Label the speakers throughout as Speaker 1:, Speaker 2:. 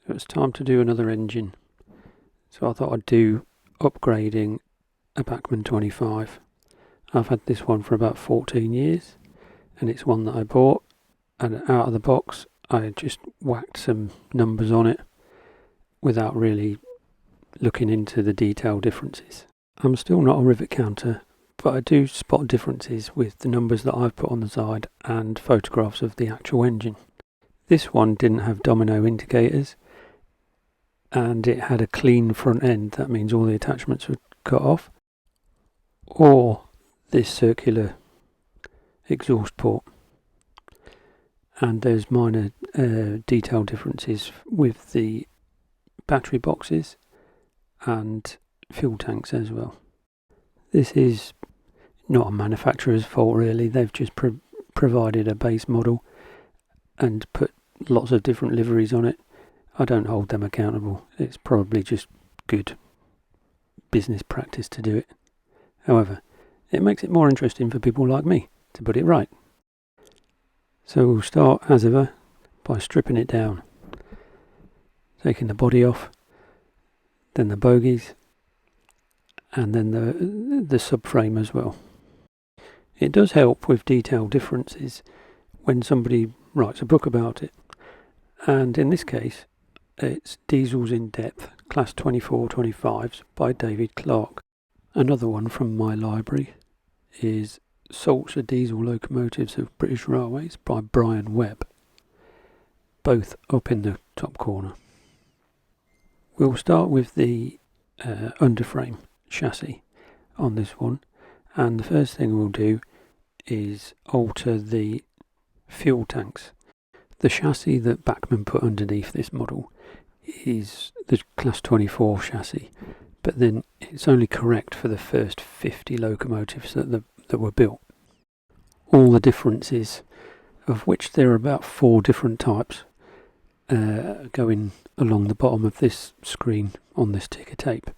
Speaker 1: So it's time to do another engine. So I thought I'd do upgrading a Bachmann 25. I've had this one for about 14 years and it's one that I bought, and out of the box I just whacked some numbers on it without really looking into the detail differences. I'm still not a rivet counter, but I do spot differences with the numbers that I've put on the side and photographs of the actual engine. This one didn't have domino indicators and it had a clean front end. That means all the attachments were cut off, or this circular exhaust port. And there's minor detail differences with the battery boxes and fuel tanks as well. This is not a manufacturer's fault really. They've just provided a base model and put lots of different liveries on it. I don't hold them accountable. It's probably just good business practice to do it. However, it makes it more interesting for people like me to put it right. So we'll start as ever by stripping it down, taking the body off, then the bogies, and then the subframe as well. It does help with detail differences when somebody writes a book about it, and in this case it's Diesels in Depth Class 24-25s by David Clark. Another one from my library is Salts of Diesel Locomotives of British Railways by Brian Webb, both up in the top corner. We'll start with the underframe chassis on this one, and the first thing we'll do is alter the fuel tanks. The chassis that Bachmann put underneath this model is the Class 24 chassis, but then it's only correct for the first 50 locomotives that were built. All the differences, of which there are about 4 different types, going along the bottom of this screen on this ticker tape,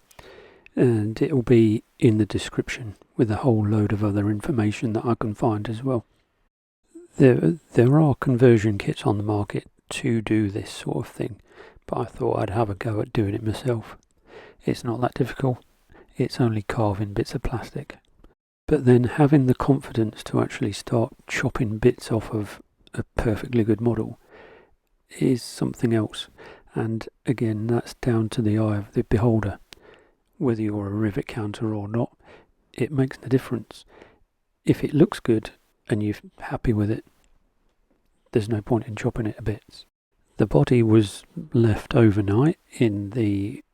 Speaker 1: and it will be in the description with a whole load of other information that I can find as well. There are conversion kits on the market to do this sort of thing, but I thought I'd have a go at doing it myself. It's not that difficult, it's only carving bits of plastic. But then having the confidence to actually start chopping bits off of a perfectly good model is something else. And again, that's down to the eye of the beholder. Whether you're a rivet counter or not, it makes no difference. If it looks good and you're happy with it, there's no point in chopping it to bits. The body was left overnight in the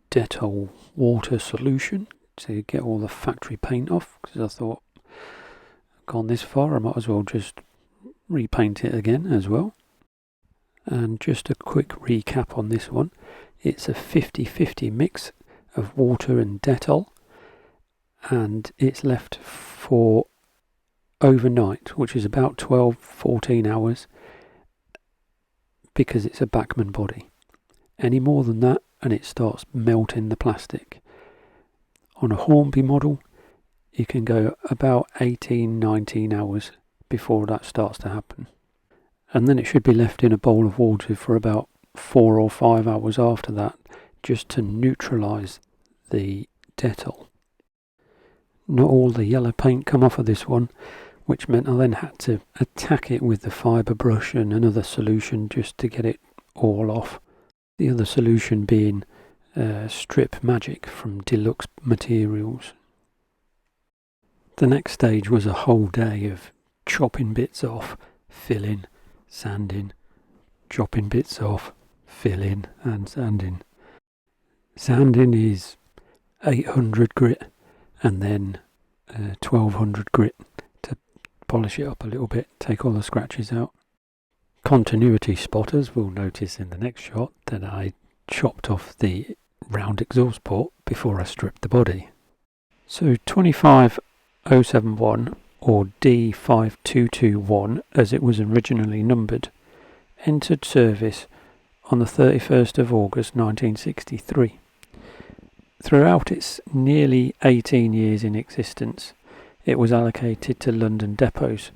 Speaker 1: Decals water solution to get all the factory paint off, because I thought, I've gone this far, I might as well just repaint it again as well. And just a quick recap on this one, it's a 50-50 mix of water and Dettol, and it's left for overnight, which is about 12-14 hours, because it's a Bachmann body. Any more than that and it starts melting the plastic. On a Hornby model you can go about 18-19 hours before that starts to happen, and then it should be left in a bowl of water for about 4 or 5 hours after that, just to neutralise the Dettol. Not all the yellow paint come off of this one, which meant I then had to attack it with the fibre brush and another solution just to get it all off. The other solution being Strip Magic from Deluxe Materials. The next stage was a whole day of chopping bits off, filling, sanding, chopping bits off, filling and sanding. Sanding is 800 grit and then 1200 grit to polish it up a little bit, take all the scratches out. Continuity spotters will notice in the next shot that I chopped off the round exhaust port before I stripped the body. So 25071 or D5221 as it was originally numbered entered service on the 31st of August 1963. Throughout its nearly 18 years in existence, it was allocated to London depots: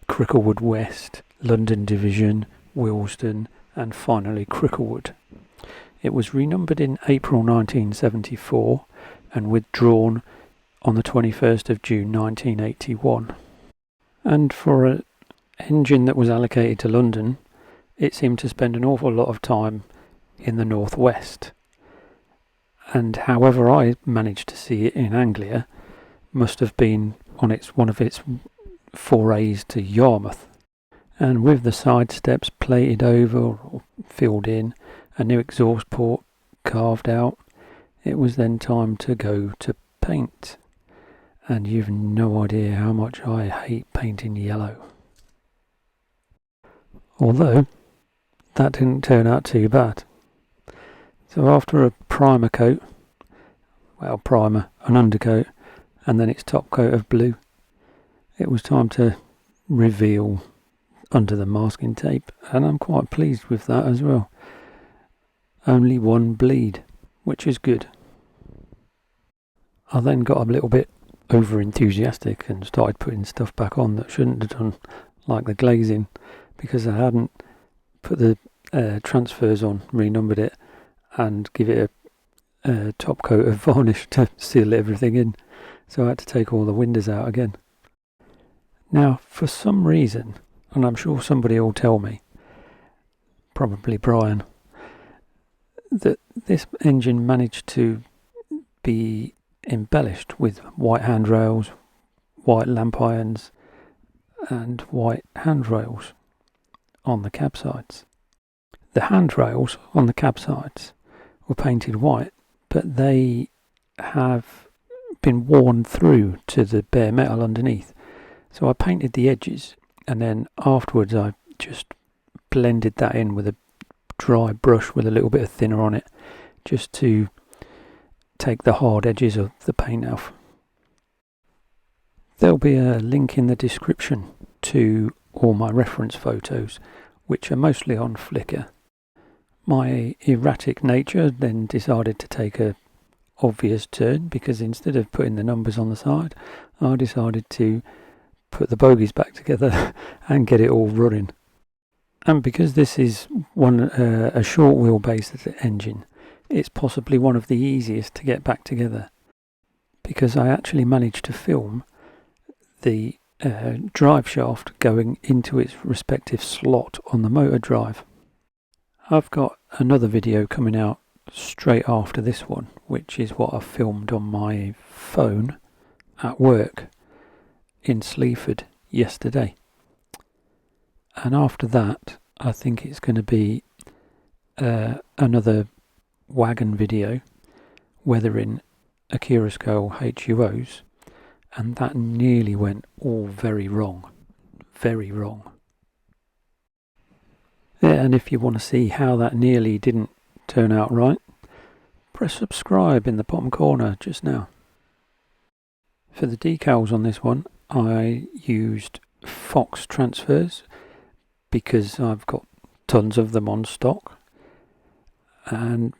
Speaker 1: Cricklewood West, London Division, Wilesden and finally Cricklewood. It was renumbered in April 1974 and withdrawn on the 21st of June 1981. And for an engine that was allocated to London, it seemed to spend an awful lot of time in the northwest. And however I managed to see it in Anglia must have been on one of its forays to Yarmouth. And with the side steps plated over or filled in, a new exhaust port carved out, it was then time to go to paint. And you've no idea how much I hate painting yellow. Although, that didn't turn out too bad. So after a primer coat, an undercoat, and then its top coat of blue, it was time to reveal under the masking tape, and I'm quite pleased with that as well. Only one bleed, which is good. I then got a little bit over enthusiastic and started putting stuff back on that shouldn't have done, like the glazing, because I hadn't put the transfers on, renumbered it, and give it a top coat of varnish to seal everything in. So I had to take all the windows out again. Now, for some reason, and I'm sure somebody will tell me, probably Brian, that this engine managed to be embellished with white handrails, white lamp irons, and white handrails on the cab sides. The handrails on the cab sides were painted white, but they have been worn through to the bare metal underneath. So I painted the edges, and then afterwards I just blended that in with a dry brush with a little bit of thinner on it, just to take the hard edges of the paint off. There'll be a link in the description to all my reference photos, which are mostly on Flickr. My erratic nature then decided to take a obvious turn, because instead of putting the numbers on the side, I decided to put the bogies back together and get it all running. And because this is a short wheelbase engine, it's possibly one of the easiest to get back together, because I actually managed to film the drive shaft going into its respective slot on the motor drive. I've got another video coming out straight after this one, which is what I filmed on my phone at work in Sleaford yesterday. And after that, I think it's going to be another wagon video weathering Akira scale HUOs, and that nearly went all very wrong. Very wrong. Yeah, and if you want to see how that nearly didn't turn out right, press subscribe in the bottom corner just now. For the decals on this one, I used Fox transfers because I've got tons of them on stock, and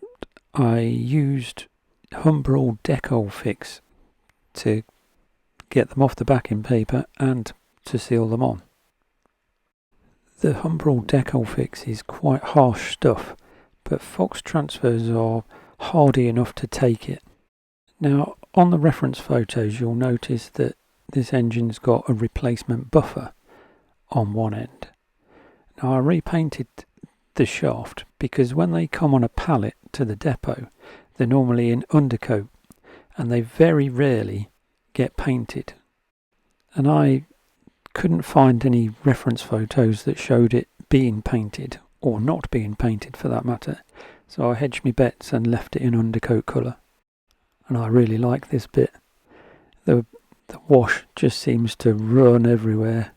Speaker 1: I used Humbrol Decal Fix to get them off the backing paper and to seal them on. The Humbrol Decal Fix is quite harsh stuff, but Fox transfers are hardy enough to take it. Now, on the reference photos, you'll notice that this engine's got a replacement buffer on one end. Now, I repainted the shaft because when they come on a pallet to the depot, they're normally in undercoat and they very rarely get painted. And I couldn't find any reference photos that showed it being painted, or not being painted for that matter, so I hedged my bets and left it in undercoat colour. And I really like this bit. The wash just seems to run everywhere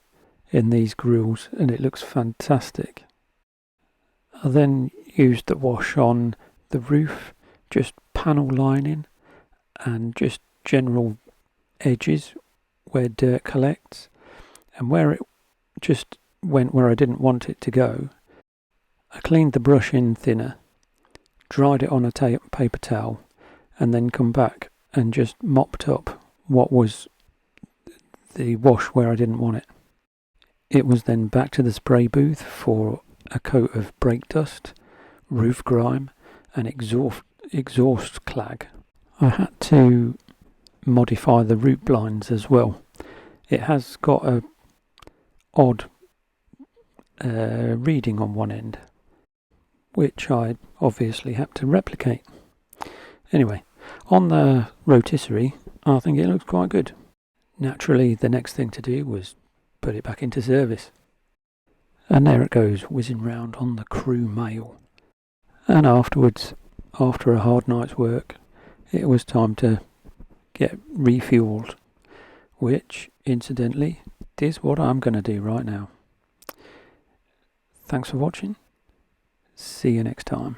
Speaker 1: in these grills, and it looks fantastic. I then used the wash on the roof, just panel lining and just general edges where dirt collects, and where it just went where I didn't want it to go, I cleaned the brush in thinner, dried it on a paper towel, and then come back and just mopped up what was the wash where I didn't want it. It was then back to the spray booth for a coat of brake dust, roof grime and exhaust clag. I had to modify the root blinds as well. It has got a odd reading on one end, which I obviously had to replicate. Anyway, on the rotisserie, I think it looks quite good. Naturally, the next thing to do was put it back into service. And there it goes, whizzing round on the Crewe mail. And afterwards, after a hard night's work, it was time to get refueled, which, incidentally, is what I'm going to do right now. Thanks for watching. See you next time.